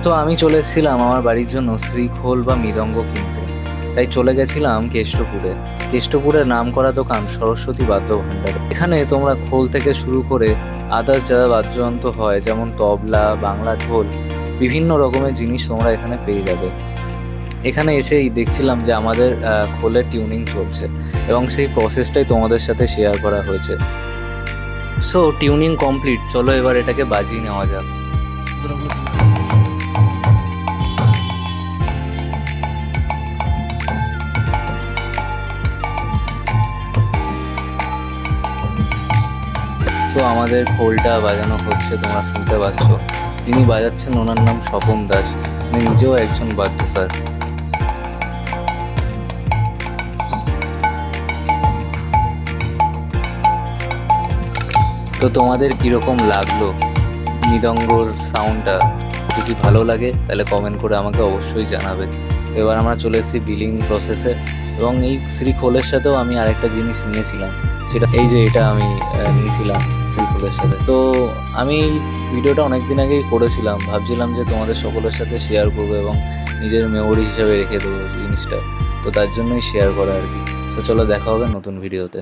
তো আমি চলে এসেছিলাম আমার বাড়ির জন্য শ্রীখোল বা মৃদঙ্গ কিনতে। তাই চলে গেছিলাম কেষ্টপুরে। কেষ্টপুরের নামকরা দোকান সরস্বতী বাদ্য ভাণ্ডার। এখানে তোমরা খোল থেকে শুরু করে আদার্স যা বাদ্যযন্ত্র হয়, যেমন তবলা, বাংলা ঢোল, বিভিন্ন রকমের জিনিস তোমরা এখানে পেয়ে যাবে। এখানে এসেই দেখছিলাম যে আমাদের খোলের টিউনিং চলছে এবং সেই প্রসেসটাই তোমাদের সাথে শেয়ার করা হয়েছে। সো টিউনিং কমপ্লিট, চলো এবার এটাকে বাজিয়ে নেওয়া যাক। তো আমাদের খোলটা বাজানো হচ্ছে, তোমরা শুনতে পাচ্ছ। যিনি বাজাচ্ছেন ওনার নাম স্বপন দাস, উনি নিজেও একজন বাদ্যকার। তো তোমাদের কীরকম লাগলো মৃদঙ্গর সাউন্ডটা? যদি ভালো লাগে তাহলে কমেন্ট করে আমাকে অবশ্যই জানাবে। এবার আমরা চলে এসেছি বিলিং প্রসেসে, এবং এই শ্রীখোলের সাথেও আমি আরেকটা জিনিস নিয়েছিলাম, সেটা এই যে এটা আমি নিয়েছিলাম শ্রীখোলের সাথে। তো আমি ভিডিওটা অনেক দিন আগেই করেছিলাম, ভাবছিলাম যে তোমাদের সকলের সাথে শেয়ার করবো এবং নিজের মেমোরি হিসাবে রেখে দেবো জিনিসটা। তো তার জন্যই শেয়ার করা আর কি। তো চলো, দেখা হবে নতুন ভিডিওতে।